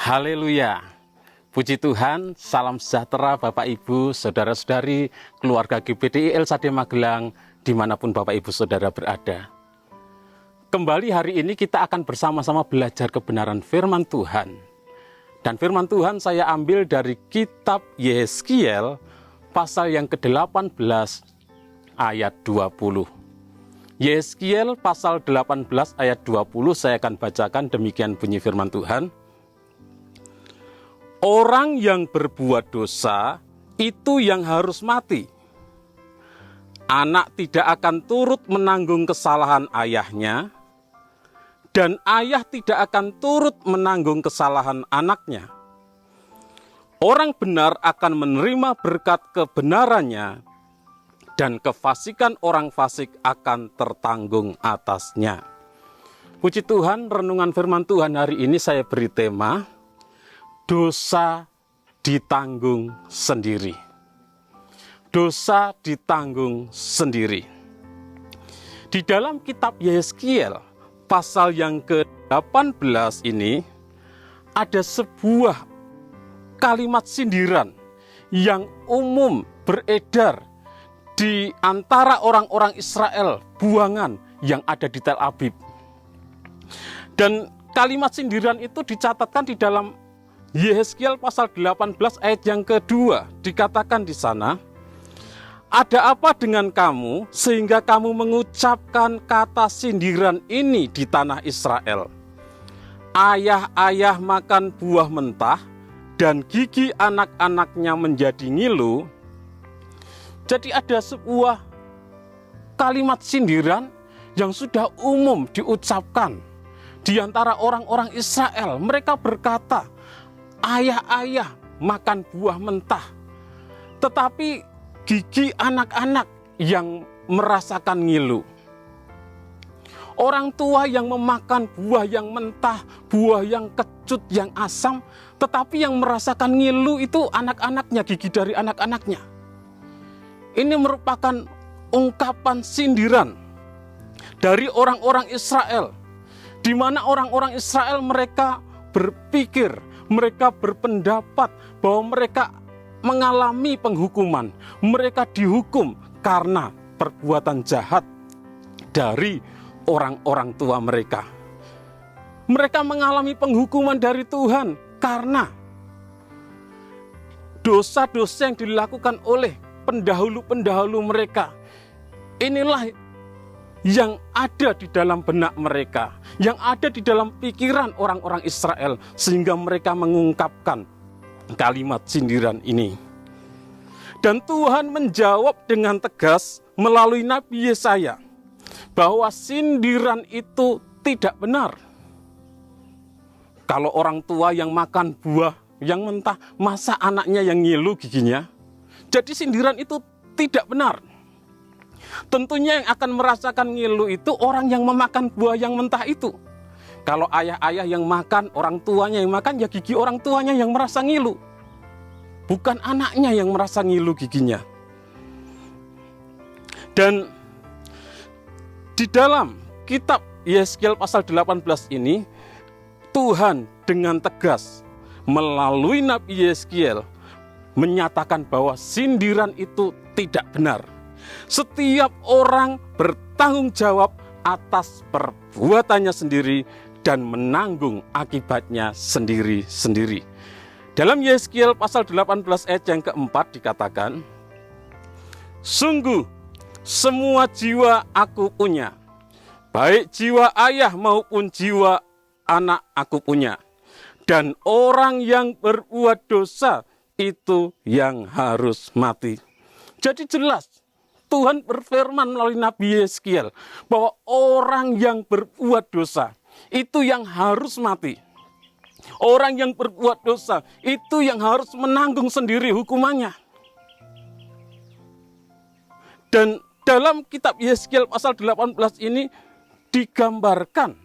Haleluya. Puji Tuhan, salam sejahtera Bapak Ibu, Saudara-saudari, keluarga GBDI LSAD Magelang, dimanapun Bapak Ibu Saudara berada. Kembali hari ini kita akan bersama-sama belajar kebenaran firman Tuhan. Dan firman Tuhan saya ambil dari kitab Yehezkiel, pasal yang ke-18, ayat 20. Yehezkiel pasal 18 ayat 20 saya akan bacakan, demikian bunyi firman Tuhan. Orang yang berbuat dosa itu yang harus mati. Anak tidak akan turut menanggung kesalahan ayahnya, dan ayah tidak akan turut menanggung kesalahan anaknya. Orang benar akan menerima berkat kebenarannya, dan kefasikan orang fasik akan tertanggung atasnya. Puji Tuhan, renungan firman Tuhan hari ini saya beri tema, dosa ditanggung sendiri. Dosa ditanggung sendiri. Di dalam kitab Yehezkiel, pasal yang ke-18 ini, ada sebuah kalimat sindiran yang umum beredar di antara orang-orang Israel buangan yang ada di Tel Abib. Dan kalimat sindiran itu dicatatkan di dalam Yehezkiel pasal 18 ayat yang kedua, dikatakan di sana, ada apa dengan kamu sehingga kamu mengucapkan kata sindiran ini di tanah Israel? Ayah-ayah makan buah mentah dan gigi anak-anaknya menjadi ngilu. Jadi ada sebuah kalimat sindiran yang sudah umum diucapkan di antara orang-orang Israel. Mereka berkata, ayah-ayah makan buah mentah, tetapi gigi anak-anak yang merasakan ngilu. Orang tua yang memakan buah yang mentah, buah yang kecut, yang asam, tetapi yang merasakan ngilu itu anak-anaknya, gigi dari anak-anaknya. Ini merupakan ungkapan sindiran dari orang-orang Israel, di mana orang-orang Israel mereka berpikir, mereka berpendapat bahwa mereka mengalami penghukuman. Mereka dihukum karena perbuatan jahat dari orang-orang tua mereka. Mereka mengalami penghukuman dari Tuhan karena dosa-dosa yang dilakukan oleh pendahulu-pendahulu mereka. Inilah yang ada di dalam benak mereka, yang ada di dalam pikiran orang-orang Israel, sehingga mereka mengungkapkan kalimat sindiran ini. Dan Tuhan menjawab dengan tegas melalui Nabi Yesaya bahwa sindiran itu tidak benar. Kalau orang tua yang makan buah yang mentah, masa anaknya yang ngilu giginya? Jadi sindiran itu tidak benar. Tentunya yang akan merasakan ngilu itu orang yang memakan buah yang mentah itu. Kalau ayah-ayah yang makan, orang tuanya yang makan, ya gigi orang tuanya yang merasa ngilu. Bukan anaknya yang merasa ngilu giginya. Dan di dalam kitab Yehezkiel pasal 18 ini, Tuhan dengan tegas melalui Nabi Yehezkiel menyatakan bahwa sindiran itu tidak benar. Setiap orang bertanggung jawab atas perbuatannya sendiri dan menanggung akibatnya sendiri-sendiri. Dalam Yehezkiel pasal 18 ayat yang keempat dikatakan, sungguh semua jiwa aku punya, baik jiwa ayah maupun jiwa anak aku punya, dan orang yang berbuat dosa itu yang harus mati. Jadi jelas Tuhan berfirman melalui Nabi Yehezkiel bahwa orang yang berbuat dosa itu yang harus mati. Orang yang berbuat dosa itu yang harus menanggung sendiri hukumannya. Dan dalam kitab Yehezkiel pasal 18 ini digambarkan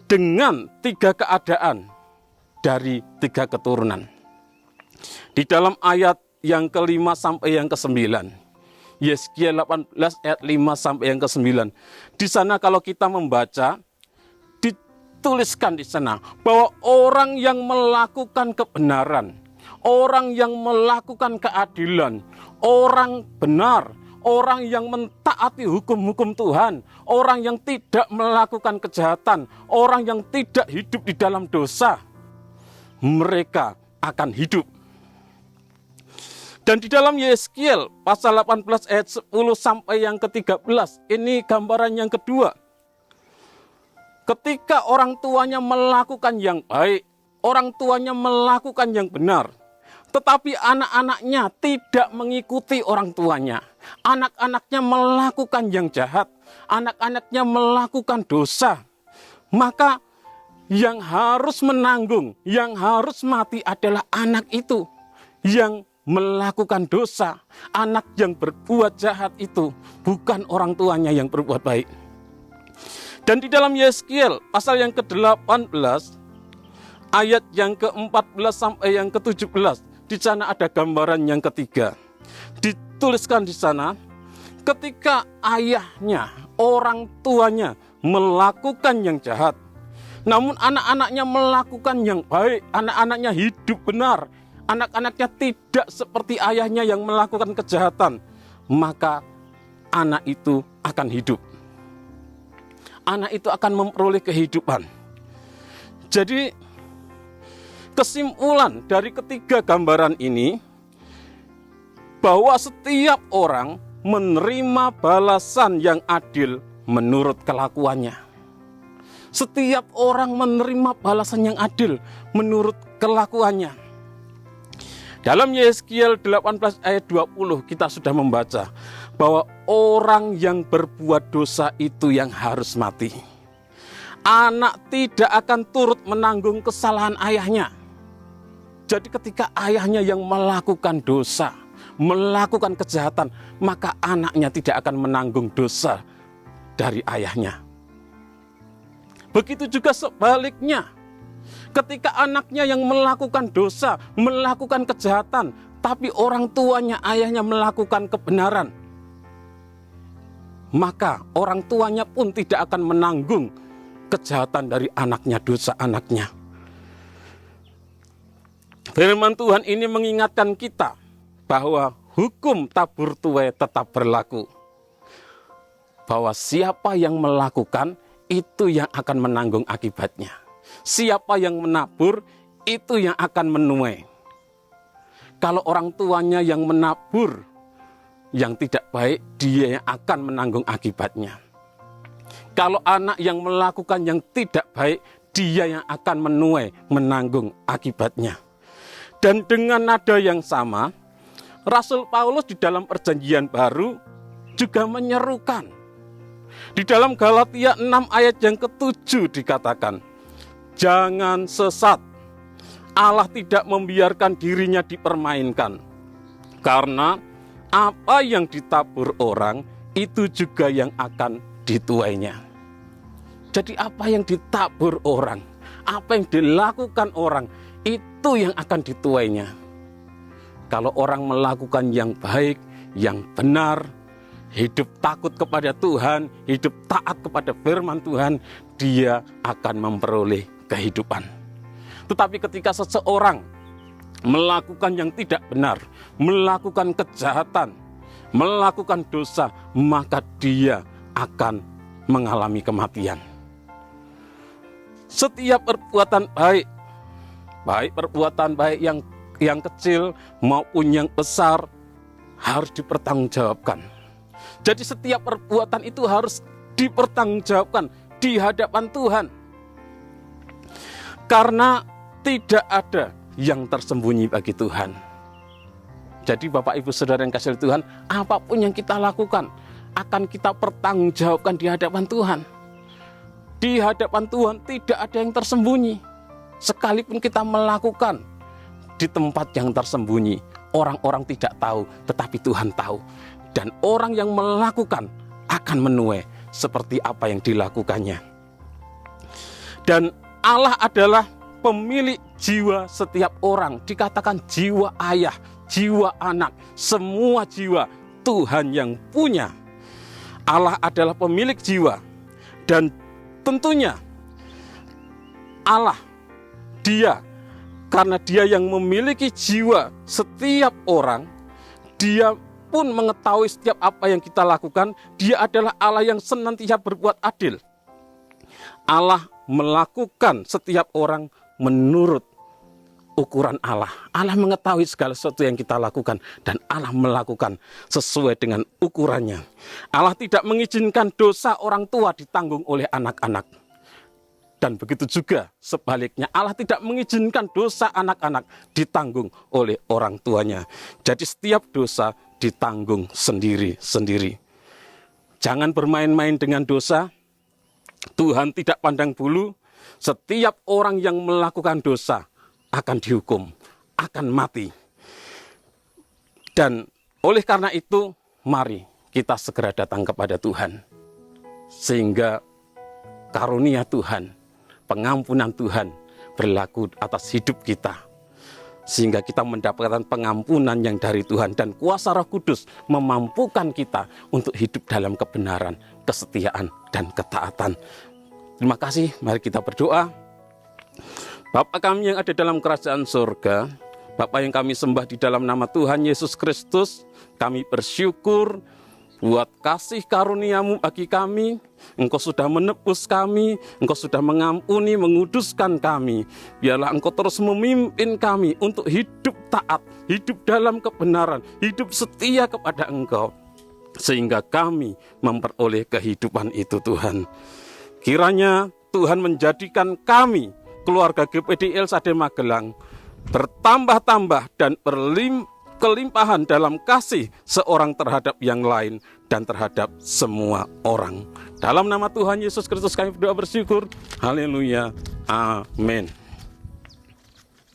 dengan 3 keadaan dari 3 keturunan. Di dalam ayat yang ke-5 sampai yang ke-9. Yehezkiel 18 ayat 5 sampai yang ke-9. Di sana kalau kita membaca, dituliskan di sana bahwa orang yang melakukan kebenaran, orang yang melakukan keadilan, orang benar, orang yang mentaati hukum-hukum Tuhan, orang yang tidak melakukan kejahatan, orang yang tidak hidup di dalam dosa, mereka akan hidup. Dan di dalam Yeskiel pasal 18 ayat 10 sampai yang ke-13, ini gambaran yang kedua. Ketika orang tuanya melakukan yang baik, orang tuanya melakukan yang benar, tetapi anak-anaknya tidak mengikuti orang tuanya. Anak-anaknya melakukan yang jahat, anak-anaknya melakukan dosa. Maka yang harus menanggung, yang harus mati adalah anak itu yang melakukan dosa. Anak yang berbuat jahat itu, bukan orang tuanya yang berbuat baik. Dan di dalam Yeskiel pasal yang ke-18 ayat yang ke-14 sampai yang ke-17, di sana ada gambaran yang ketiga. Dituliskan di sana, ketika ayahnya, orang tuanya melakukan yang jahat, namun anak-anaknya melakukan yang baik, anak-anaknya hidup benar, anak-anaknya tidak seperti ayahnya yang melakukan kejahatan, maka anak itu akan hidup. Anak itu akan memperoleh kehidupan. Jadi kesimpulan dari ketiga gambaran ini, bahwa setiap orang menerima balasan yang adil menurut kelakuannya. Setiap orang menerima balasan yang adil menurut kelakuannya. Dalam Yeskiel 18 ayat 20 kita sudah membaca bahwa orang yang berbuat dosa itu yang harus mati. Anak tidak akan turut menanggung kesalahan ayahnya. Jadi ketika ayahnya yang melakukan dosa, melakukan kejahatan, maka anaknya tidak akan menanggung dosa dari ayahnya. Begitu juga sebaliknya. Ketika anaknya yang melakukan dosa, melakukan kejahatan, tapi orang tuanya, ayahnya melakukan kebenaran, maka orang tuanya pun tidak akan menanggung kejahatan dari anaknya, dosa anaknya. Firman Tuhan ini mengingatkan kita bahwa hukum tabur tuai tetap berlaku. Bahwa siapa yang melakukan, itu yang akan menanggung akibatnya. Siapa yang menabur, itu yang akan menuai. Kalau orang tuanya yang menabur yang tidak baik, dia yang akan menanggung akibatnya. Kalau anak yang melakukan yang tidak baik, dia yang akan menuai, menanggung akibatnya. Dan dengan nada yang sama, Rasul Paulus di dalam Perjanjian Baru juga menyerukan. Di dalam Galatia 6 ayat yang ke-7 dikatakan, jangan sesat, Allah tidak membiarkan dirinya dipermainkan. Karena apa yang ditabur orang, itu juga yang akan dituainya. Jadi apa yang ditabur orang, apa yang dilakukan orang, itu yang akan dituainya. Kalau orang melakukan yang baik, yang benar, hidup takut kepada Tuhan, hidup taat kepada firman Tuhan, dia akan memperoleh kehidupan. Tetapi ketika seseorang melakukan yang tidak benar, melakukan kejahatan, melakukan dosa, maka dia akan mengalami kematian. Setiap perbuatan baik, baik perbuatan baik yang kecil maupun yang besar, harus dipertanggungjawabkan. Jadi setiap perbuatan itu harus dipertanggungjawabkan di hadapan Tuhan. Karena tidak ada yang tersembunyi bagi Tuhan. Jadi Bapak Ibu Saudara yang kasih Tuhan, apapun yang kita lakukan akan kita pertanggungjawabkan di hadapan Tuhan. Di hadapan Tuhan tidak ada yang tersembunyi. Sekalipun kita melakukan di tempat yang tersembunyi, orang-orang tidak tahu, tetapi Tuhan tahu. Dan orang yang melakukan akan menuai seperti apa yang dilakukannya. Dan Allah adalah pemilik jiwa setiap orang. Dikatakan jiwa ayah, jiwa anak, semua jiwa Tuhan yang punya. Allah adalah pemilik jiwa. Dan tentunya Allah, Dia, karena Dia yang memiliki jiwa setiap orang, Dia pun mengetahui setiap apa yang kita lakukan. Dia adalah Allah yang senantiasa berbuat adil. Allah melakukan setiap orang menurut ukuran Allah. Allah mengetahui segala sesuatu yang kita lakukan, dan Allah melakukan sesuai dengan ukurannya. Allah tidak mengizinkan dosa orang tua ditanggung oleh anak-anak. Dan begitu juga sebaliknya, Allah tidak mengizinkan dosa anak-anak ditanggung oleh orang tuanya. Jadi setiap dosa ditanggung sendiri-sendiri. Jangan bermain-main dengan dosa. Tuhan tidak pandang bulu. Setiap orang yang melakukan dosa akan dihukum, akan mati. Dan oleh karena itu, mari kita segera datang kepada Tuhan. Sehingga karunia Tuhan, pengampunan Tuhan berlaku atas hidup kita, sehingga kita mendapatkan pengampunan yang dari Tuhan, dan kuasa Roh Kudus memampukan kita untuk hidup dalam kebenaran, kesetiaan, dan ketaatan. Terima kasih, mari kita berdoa. Bapa kami yang ada dalam kerajaan surga, Bapa yang kami sembah di dalam nama Tuhan Yesus Kristus, kami bersyukur buat kasih karunia-Mu bagi kami. Engkau sudah menebus kami, Engkau sudah mengampuni, menguduskan kami. Biarlah Engkau terus memimpin kami untuk hidup taat, hidup dalam kebenaran, hidup setia kepada Engkau, sehingga kami memperoleh kehidupan itu, Tuhan. Kiranya Tuhan menjadikan kami, keluarga GPDL Sade Magelang, bertambah-tambah dan kelimpahan dalam kasih seorang terhadap yang lain dan terhadap semua orang. Dalam nama Tuhan Yesus Kristus kami berdoa bersyukur. Haleluya. Amin.